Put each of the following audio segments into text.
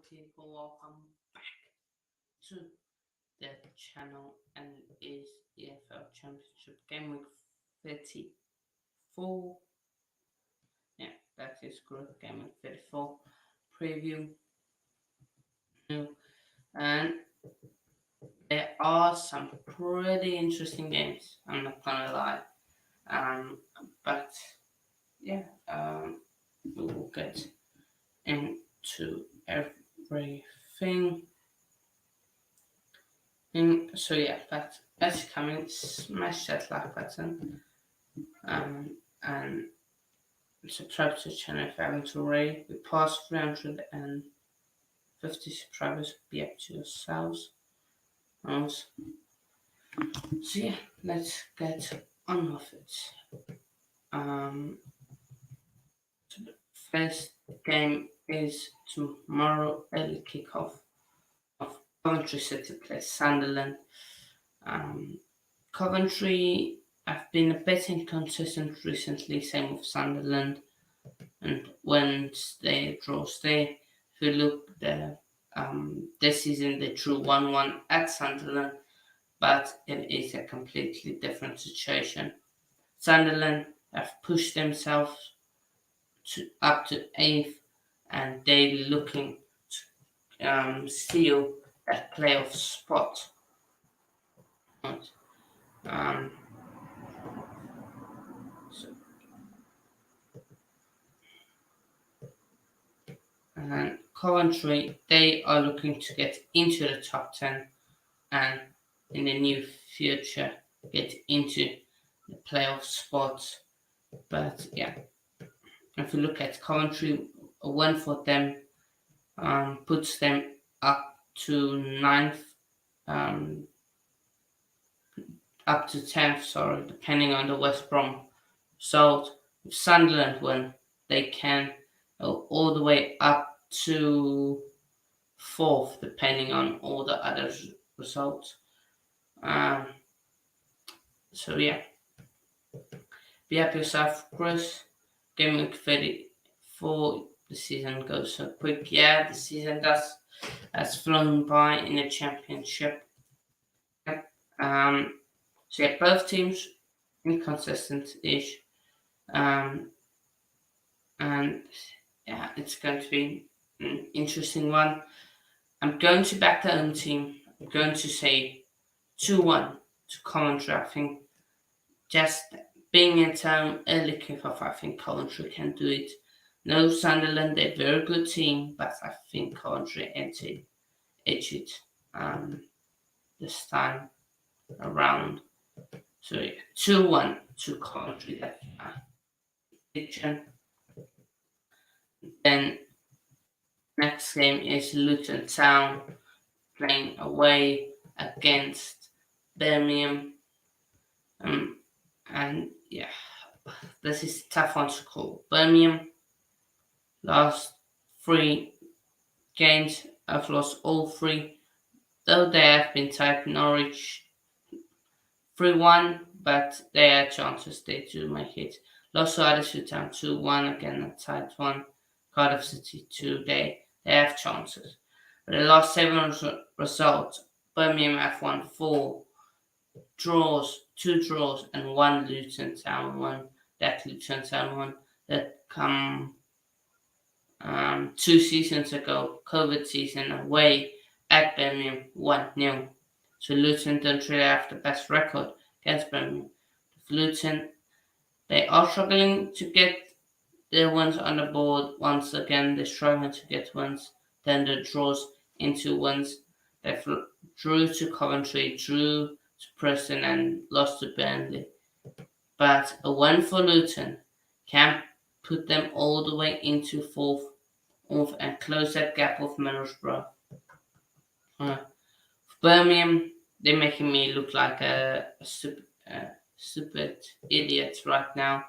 people, welcome back to the channel and is EFL Championship Game Week 34. Yeah, that is correct. Game Week 34 preview. And there are some pretty interesting games, I'm not gonna lie. But yeah, we will get into everything. So yeah, but as you come in, smash that like button, and subscribe to the channel if you haven't already. We passed 350 subscribers. Be up to yourselves. So yeah, let's get on with it. So the first game is tomorrow early kickoff of Coventry City plays Sunderland. Coventry have been a bit inconsistent recently, same with Sunderland, and wins their draws there. If you look there, this season they drew 1-1 at Sunderland, but it is a completely different situation. Sunderland have pushed themselves up to 8th, and they're looking to steal that playoff spot. Right. And Coventry, they are looking to get into the top 10 and in the near future get into the playoff spots. But yeah, if you look at Coventry, a win for them puts them up to 9th, up to 10th, sorry, depending on the West Brom result. If Sunderland win, they can go all the way up to 4th, depending on all the other results. So yeah, be happy yourself, Chris. Game week 34. The season goes so quick. Yeah, the season has flown by in the championship. So yeah, both teams inconsistent-ish. And yeah, it's going to be an interesting one. I'm going to back the home team. I'm going to say 2-1 to Coventry. I think just being in town, early kickoff, I think Coventry can do it. No, Sunderland, they're a very good team, but I think Coventry edge it this time around. So yeah, 2-1 to Coventry. That's my prediction. Then next game is Luton Town playing away against Birmingham. And yeah, this is a tough one to call. Birmingham last 3 games have lost all 3, though they have been tied. Norwich 3-1, but they had chances. They do make it. Lost to Huddersfield Town 2-1, again a tight one. Cardiff City 2. They have chances. But the last 7 results, Birmingham have won 4 draws, 2 draws, and 1 Luton Town one. That Luton Town one that come 2 seasons ago, COVID season, away at Birmingham 1-0. So Luton don't really have the best record against Birmingham. Luton, they are struggling to get their wins on the board. Once again, they're struggling to get wins. Then the draws into wins. They drew to Coventry, drew to Preston, and lost to Burnley. But a win for Luton can put them all the way into 4th and close that gap with Middlesbrough. Birmingham, they're making me look like a stupid idiot right now.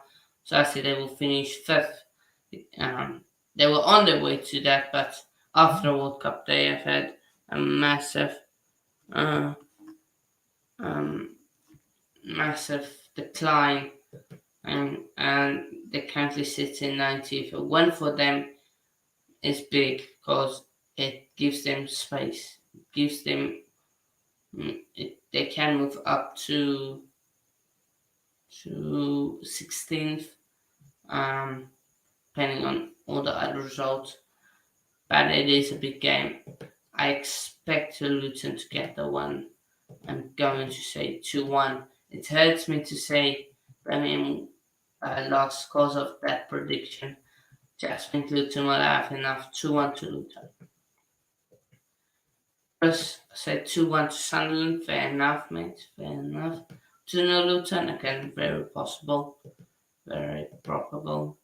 So I say they will finish 5th. They were on their way to that, but after the World Cup, they have had a massive decline, and they currently sit in 90th. A win for them is big because it gives them space. It gives them they can move up to 16th, um, depending on all the other results. But it is a big game. I expect Luton to get the one. I'm going to say 2-1. It hurts me to say Birmingham lost because of that prediction. Just think Luton will have enough. 2-1 to Luton. Chris said 2-1 to Sunderland. Fair enough, mate. Fair enough. 2-0 Luton. Again, very possible. Very probable.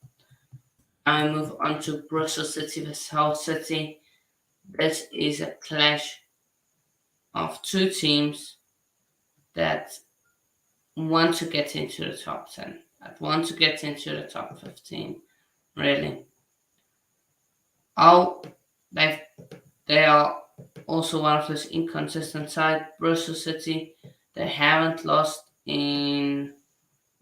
I move on to Bristol City vs Hull City. This is a clash of two teams that want to get into the top 10, that want to get into the top 15, really. Oh, they are also one of those inconsistent sides. Bristol City, they haven't lost in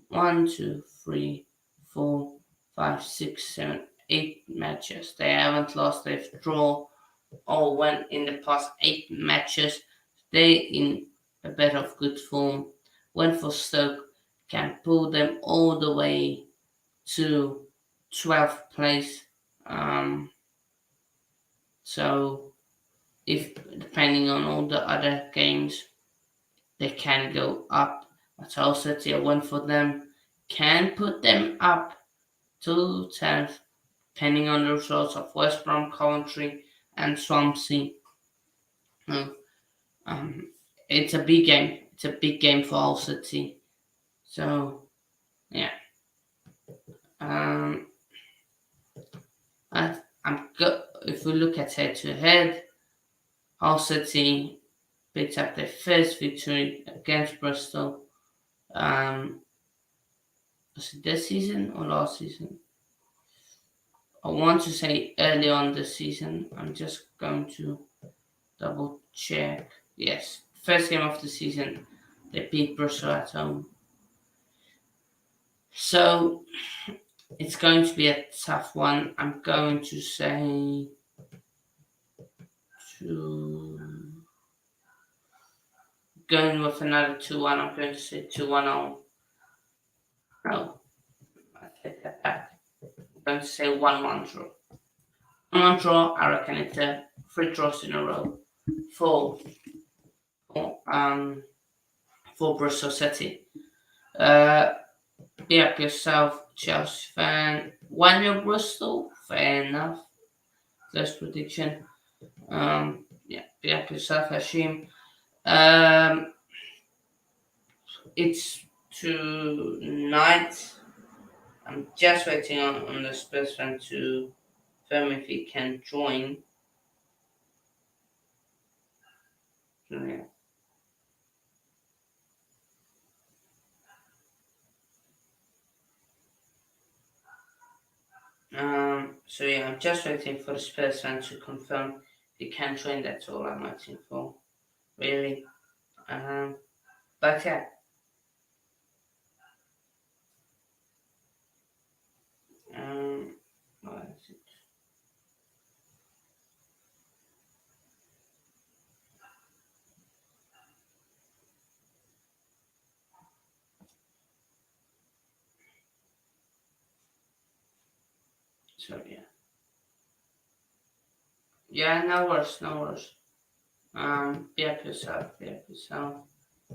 1, 2, 3, 4, 5, 6, 7, 8 matches. They haven't lost, they've drawn or won in the past 8 matches. They in a bit of good form. Went for Stoke, can pull them all the way to 12th place. So if depending on all the other games, they can go up. But Hull City, a win for them can put them up to 10th, depending on the results of West Brom, Coventry, and Swansea. It's a big game. It's a big game for Hull City. So, yeah. I'm good. If we look at head-to-head, Hull City picked up their first victory against Bristol. Was it this season or last season? I want to say early on this season. I'm just going to double check. Yes, first game of the season, they beat Bristol at home. So it's going to be a tough one. I'm going to say going with another 2-1. I'm going to say 2-1 on. No, I take that back. I'm going to say 1-1 draw. 1-1 draw, I reckon it's 3 draws in a row for Bristol City. Be up yourself, Chelsea fan. 1-0 Bristol, fair enough. Close prediction. Be up yourself, Hashim. It's tonight. I'm just waiting on the Spurs fan to confirm if he can join. Yeah. So yeah, I'm just waiting for the Spurs fan to confirm if he can join. That's all I'm waiting for, really. But yeah. What is it? So yeah. Yeah, no worries, no worries. Be up yourself, be up yourself.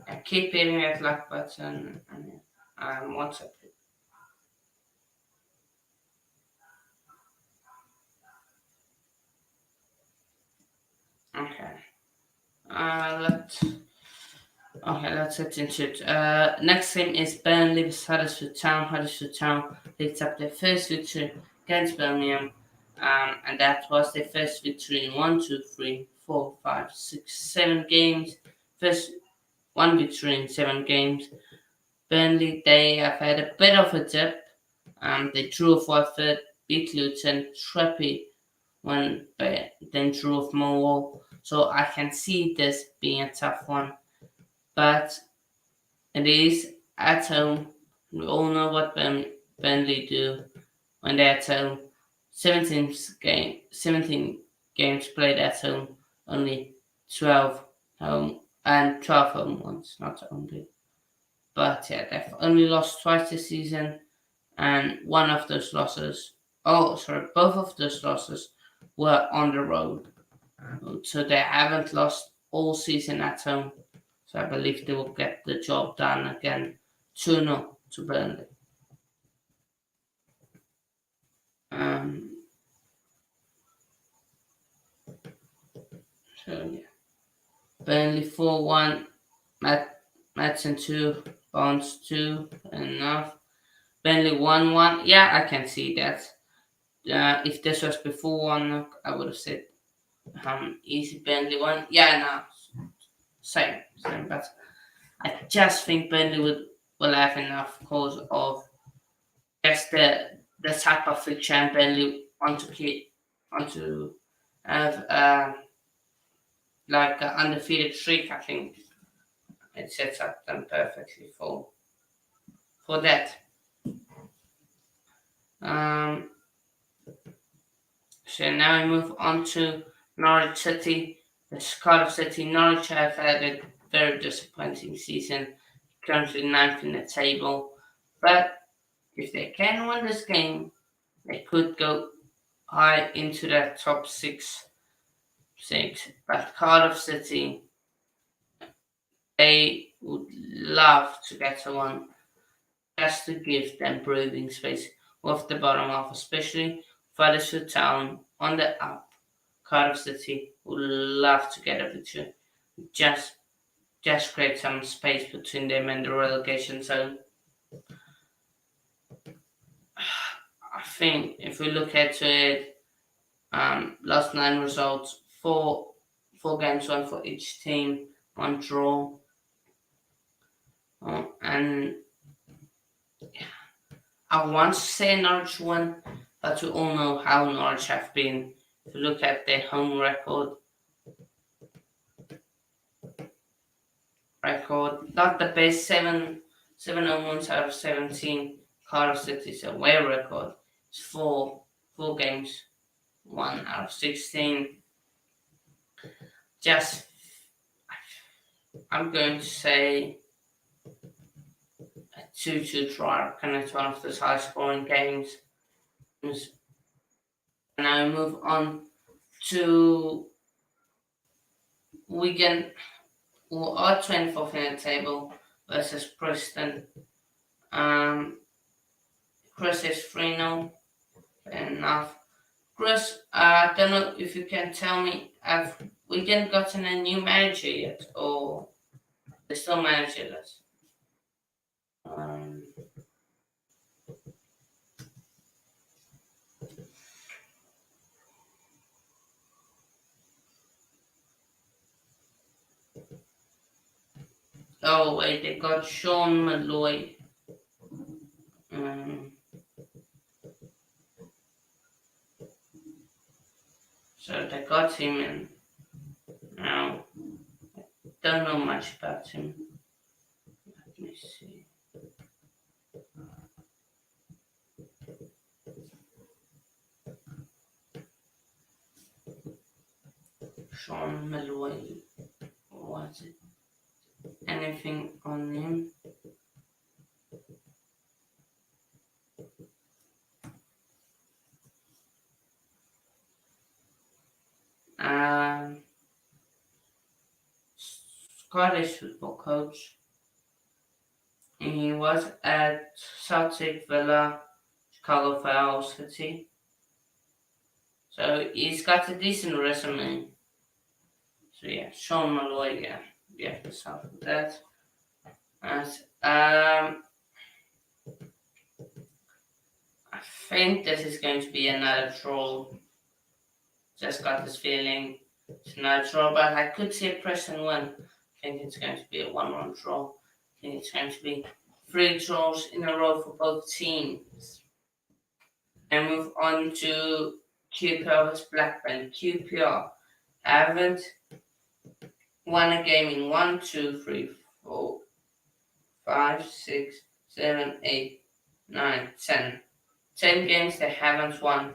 And keep hitting that like button and WhatsApp. Okay. Let's get into it. Next game is Burnley vs Huddersfield Town. Huddersfield Town picked up their first victory against Birmingham, and that was their first victory in 1, 2, 3, 4, 5, 6, 7 games. First one victory in 7 games. Burnley, they have had a bit of a dip. They drew with Watford, beat Luton, Trappy, then drew with Millwall. So I can see this being a tough one. But it is at home. We all know what Burnley do when they're at home. 17 games played at home, only 12 home and 12 home ones, not only. But yeah, they've only lost twice this season, and one of those losses, oh, sorry, both of those losses were on the road. So they haven't lost all season at home. So I believe they will get the job done again 2-0 to Burnley. Um, so yeah. Burnley 4-1, Madsen 2, Barnes 2, enough. Burnley 1-1, yeah, I can see that. If this was before 1, I would have said easy Burnley 1. Yeah, no, same. But I just think Burnley will have enough because of just the type of fixture Burnley want to have like an undefeated streak. I think it sets up them perfectly for that. Um, so now we move on to Norwich City. The Cardiff City. Norwich have had a very disappointing season, currently ninth in the table. But if they can win this game, they could go high into that top six. But Cardiff City, they would love to get to one just to give them breathing space off the bottom half, especially Huddersfield Town on the up. Cardiff City would love to get a victory. Just just create some space between them and the relegation zone. I think if we look at it, last 9 results, four games won for each team, one draw, and I want to say Norwich won, but we all know how Norwich have been. If you look at their home record, not the best, seven home wins out of 17. Cardiff City's away record is four games, 1 out of 16. Just, I'm going to say a 2-2 draw. I reckon it's one of those high scoring games. And now we move on to Wigan, who are 24th in the table, versus Preston. Chris is 3-0. Fair enough. Chris, I don't know if you can tell me, have Wigan gotten a new manager yet, or they still managerless? Oh wait, they got Sean Malloy. So they got him in. Now, don't know much about him. Let me see. Sean Malloy. Was it? Anything on him? Scottish football coach. He was at Celtic, Villa, Chicago Fire City. So he's got a decent resume. So yeah, Sean Malloy, yeah, we have to start with that. And, I think this is going to be another draw. Just got this feeling it's another draw, but I could see a Preston win. I think it's going to be a 1-1 draw. I think it's going to be 3 draws in a row for both teams. And move on to QPR vs Blackburn. QPR haven't won a game in 1, 2, 3, 4, 5, 6, 7, 8, 9, 10. 10 games they haven't won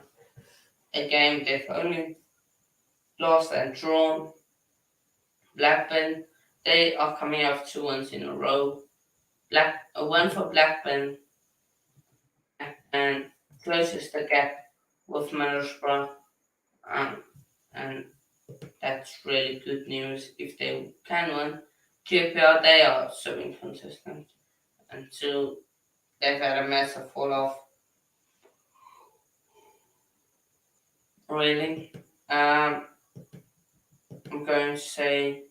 a game. They've only lost and drawn. Blackburn, they are coming off 2 wins in a row. A win for Blackburn and closes the gap with Middlesbrough. Um, and that's really good news if they can win. QPR, they are so inconsistent. And two, they've had a massive fall off. Really. I'm going to say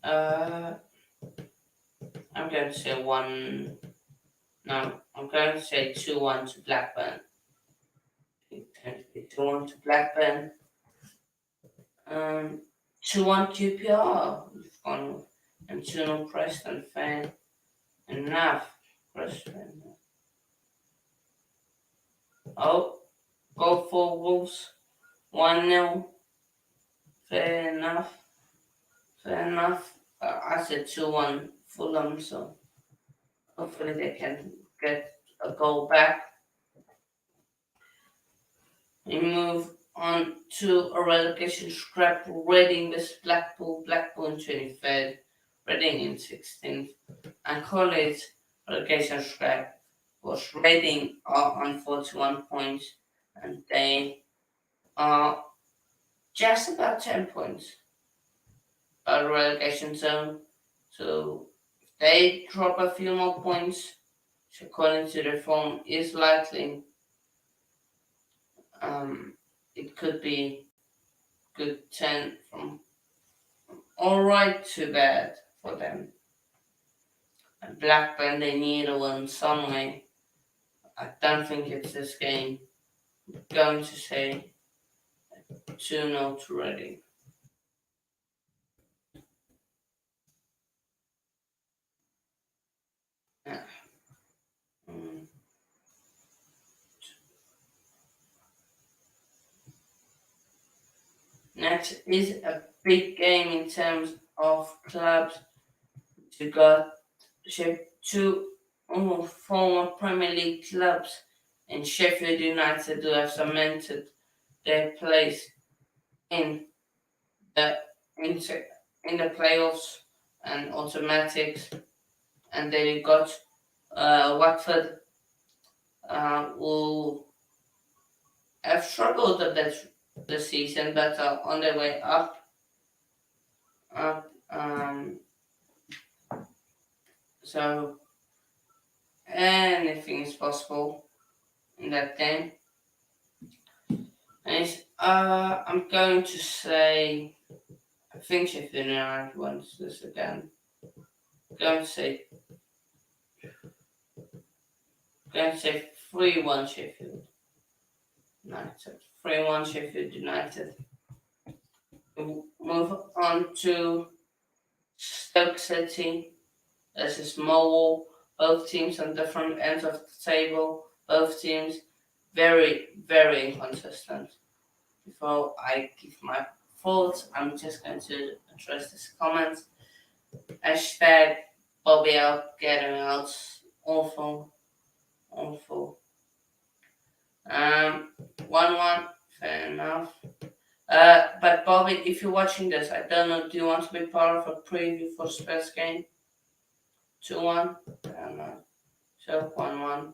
uh, I'm going to say one. No, I'm going to say 2-1 to Blackburn. It's going to be 2-1 to Blackburn. 2-1 QPR. We've gone with. And 2-0 Preston fan. Enough. Preston. Oh, go for Wolves. 1-0. Fair enough. Fair enough. I said 2-1 Fulham, so hopefully they can get a goal back. We move on to a relegation scrap. Reading vs Blackpool. Blackpool in 23rd. Reading in 16th. And College relegation scrap was Reading are on 41 points. And they are just about 10 points out of relegation zone. So if they drop a few more points, which according to the form is likely, it could be good 10 from alright to bad for them. And Blackburn, they need a win some way. I don't think it's this game. I'm going to say 2-0 to Reading. Yeah. Mm. Next is a big game in terms of clubs. You got two former Premier League clubs in Sheffield United who have cemented their place in the in, in the playoffs and automatics, and then you got Watford who have struggled a bit this season, but are on their way up. Up, so anything is possible in that game. And I'm going to say, I think Sheffield United wins this again. I'm going to say 3-1 Sheffield United. 3-1 Sheffield United. We'll move on to Stoke City. This is Millwall. Both teams on different ends of the table. Both teams very, very inconsistent. Before I give my thoughts, I'm just going to address this comment. Hashtag Bobby out, getting out. Awful. Awful. 1-1. Fair enough. But Bobby, if you're watching this, I don't know, do you want to be part of a preview for Spurs game? 2-1? I don't know. So 1-1.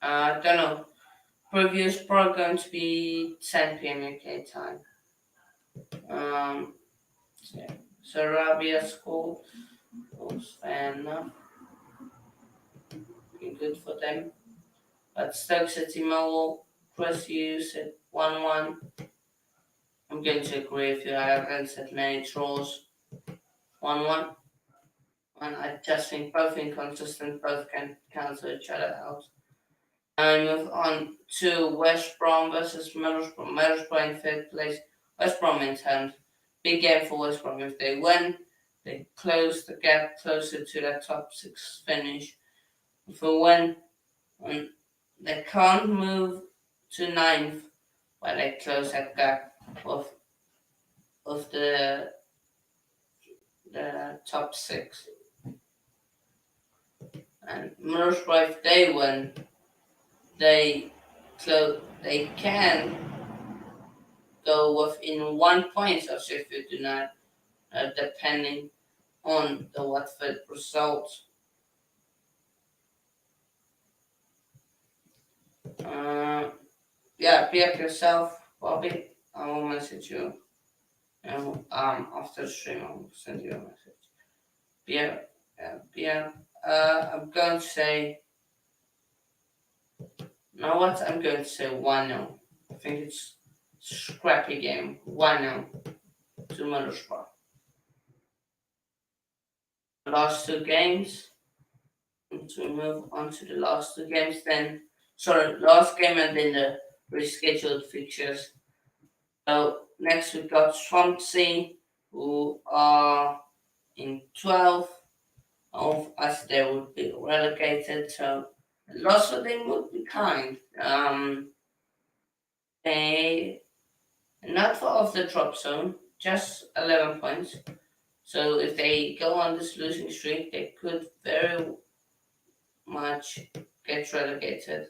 I don't know. Preview is probably going to be 10 p.m. UK time. Yeah. Sarabia scored. Was fair enough. Good for them. But Stoke City Millwall, Chris, you said 1-1. I'm going to agree with you. I haven't said many draws. 1-1. And I just think both inconsistent, both can cancel each other out. And move on to West Brom versus Middlesbrough. Middlesbrough in third place, West Brom in 10th. Big game for West Brom. If they win, they close the gap closer to that top 6 finish. If they win, they can't move to 9th, but they close that gap of the top 6. And Middlesbrough, if they win, they So they can go within 1 point of Sheffield United, depending on the Watford result. Uh, yeah, be up yourself, Bobby. I will message you. After the stream, I'll send you a message. Beer, beer. I'm going to say. You know what? I'm going to say 1-0. I think it's a scrappy game. 1-0 to Middlesbrough. Last two games. To move on to the last two games, then. Sorry, last game and then the rescheduled fixtures. So next we got Swansea, who are in 12th. Of us, they would be relegated. So lots of them would be kind. They not far off the drop zone, just 11 points. So if they go on this losing streak, they could very much get relegated.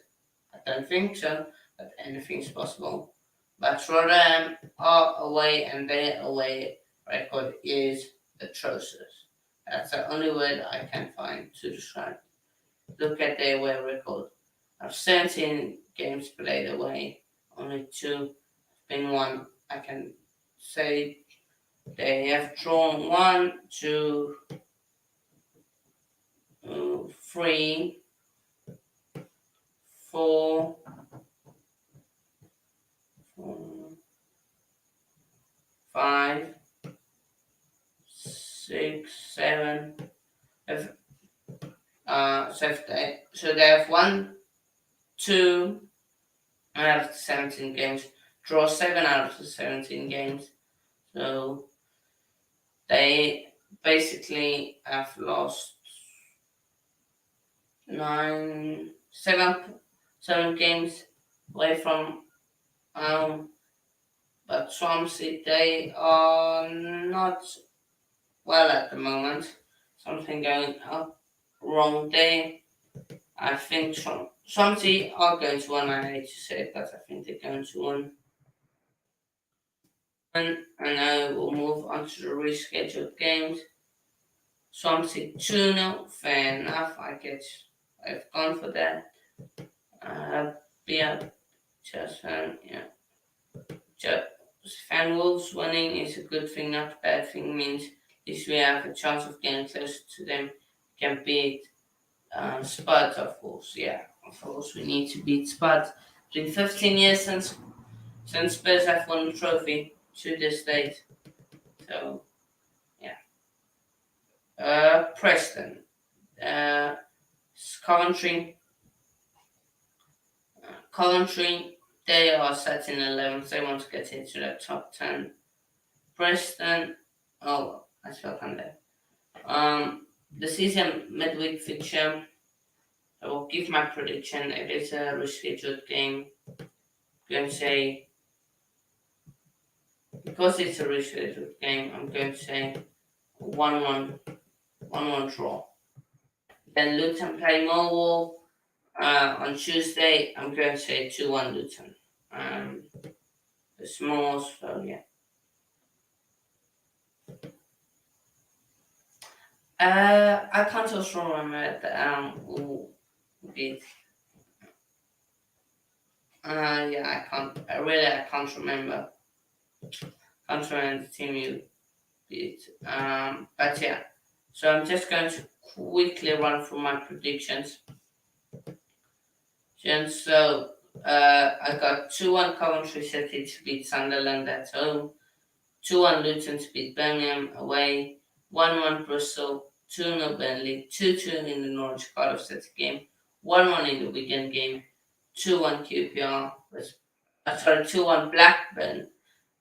I don't think so, but anything's possible. But Rotterdam are away, and their away record is atrocious. That's the only word I can find to describe. Look at their away record. Of 17 games played away, only two have been won. I can say they have drawn one, two, three, four, five, six, seven. So they have won two out of the 17 games, draw 7 out of the 17 games. So they basically have lost seven games away from but Swansea, they are not well at the moment. Something going up wrong there. I think Swansea are going to win. I hate to say it, but I think they're going to win. And now we'll move on to the rescheduled games. Swansea 2-0, fair enough. I've gone for that. Yeah, just yeah. Just Fan Wolves winning is a good thing, not a bad thing. Means at least we have a chance of getting closer to them. Can beat Spurs, of course. Yeah, of course we need to beat Spurs. It's been 15 years since Spurs have won the trophy to this date. So yeah. Preston, uh, Coventry. Coventry, they are set in 11th. They want to get into the top 10. Preston, oh, I spelled on there. The season midweek fixture. I will give my prediction. It is a rescheduled game. I'm going to say, because it's a rescheduled game, I'm going to say 1-1, 1-1 draw. Then Luton play Millwall on Tuesday. I'm going to say 2-1 Luton. The Smalls, so yeah. I can't also remember who beat. Yeah, I can't. I can't remember. Can't remember the team you beat. But yeah. So I'm just going to quickly run through my predictions. So I got 2-1 Coventry City to beat Sunderland at home. 2-1 Luton to beat Birmingham away. 1-1 Bristol. 2-0 Burnley. 2-2 in the Norwich Cardiff City game. 1-1 in the weekend game. 2-1 QPR. 2-1 Blackburn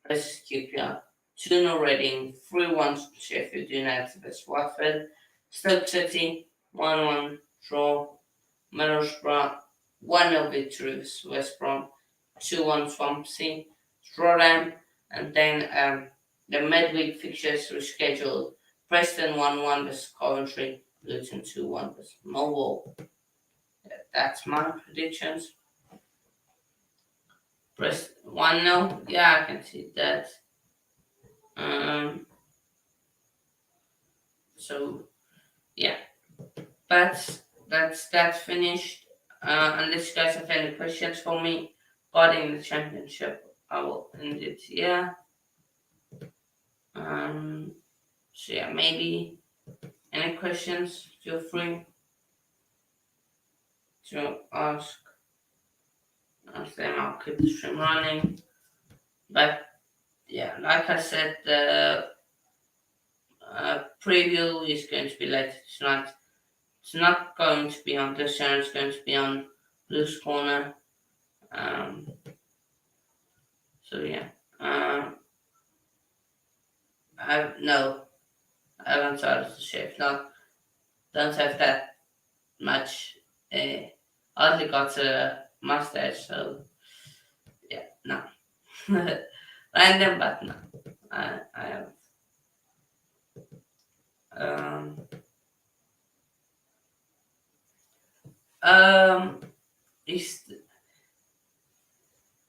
versus QPR. 2-0 Reading. 3-1 Sheffield United versus Watford. Stoke City. 1-1 draw. Middlesbrough. 1-0 victory with West Brom. 2-1 Swansea. Rotterdam. And then the midweek fixtures rescheduled. Preston 1-1 versus Coventry. Luton 2-1 versus Millwall. That's my predictions. Press 1 now. Yeah, I can see that. Um, so yeah, that's finished. Unless you guys have any questions for me regarding the championship, I will end it here. Um, so yeah, maybe any questions, feel free to ask them. I'll keep the stream running. But yeah, like I said, the preview is going to be later tonight. It's not going to be on this channel. It's going to be on Blue's Corner. Um, so yeah, no, I haven't started to shave. Not don't have that much. Hardly got a mustache, so yeah, no. Random, but no, I haven't. Um, um, is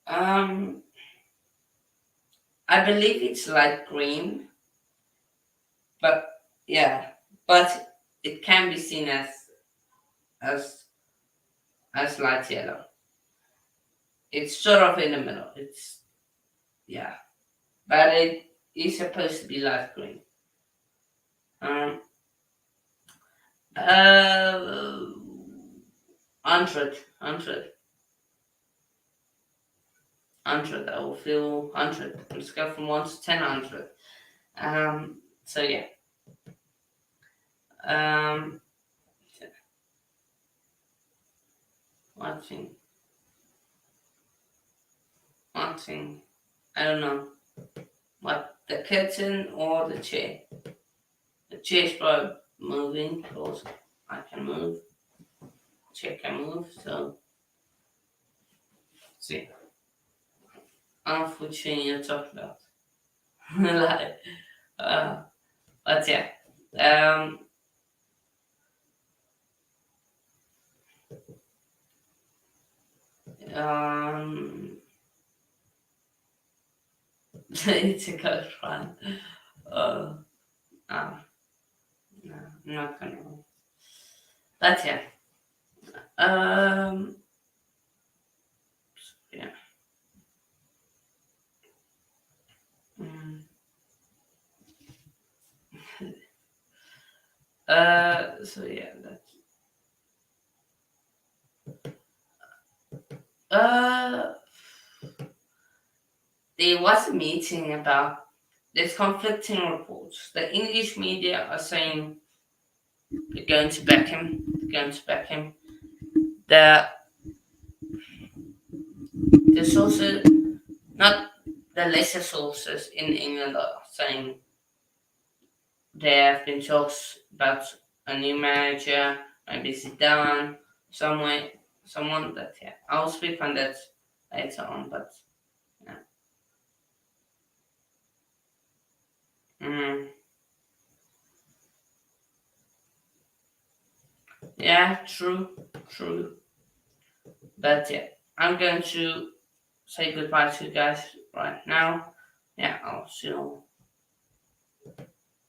um, I believe it's light green, but yeah, but it can be seen as as light yellow. It's sort of in the middle. It's yeah, but it is supposed to be light green. Um, uh, 100. I will feel 100. Let's go from 1 to 10, 100. So yeah. Um, watching, watching. I don't know what the curtain or the chair. The chair's probably moving because I can move. Chair can move. So see, unfortunately, you're talking about like, uh, but yeah. Um, um, it's a good one. Uh, no, no, I'm not gonna. But yeah. Um, yeah. Mm. So yeah, that's uh. There was a meeting about there's conflicting reports. The English media are saying they're going to back him. They're going to back him. The the sources, not the lesser sources in England, are saying there have been talks about a new manager, maybe Zidane, someone that yeah. I'll speak on that later on, but yeah. Mm, yeah, true. But yeah, I'm going to say goodbye to you guys right now. Yeah, I'll see you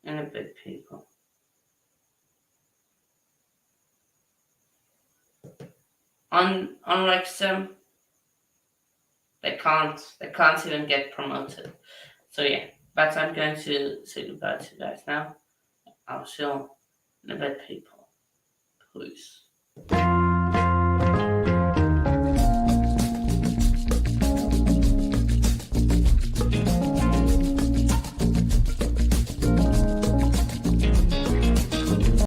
in a bit, people. On Wrexham, they can't even get promoted. So yeah, but I'm going to say goodbye to you guys now. I'll see you in a bit, people. Peace.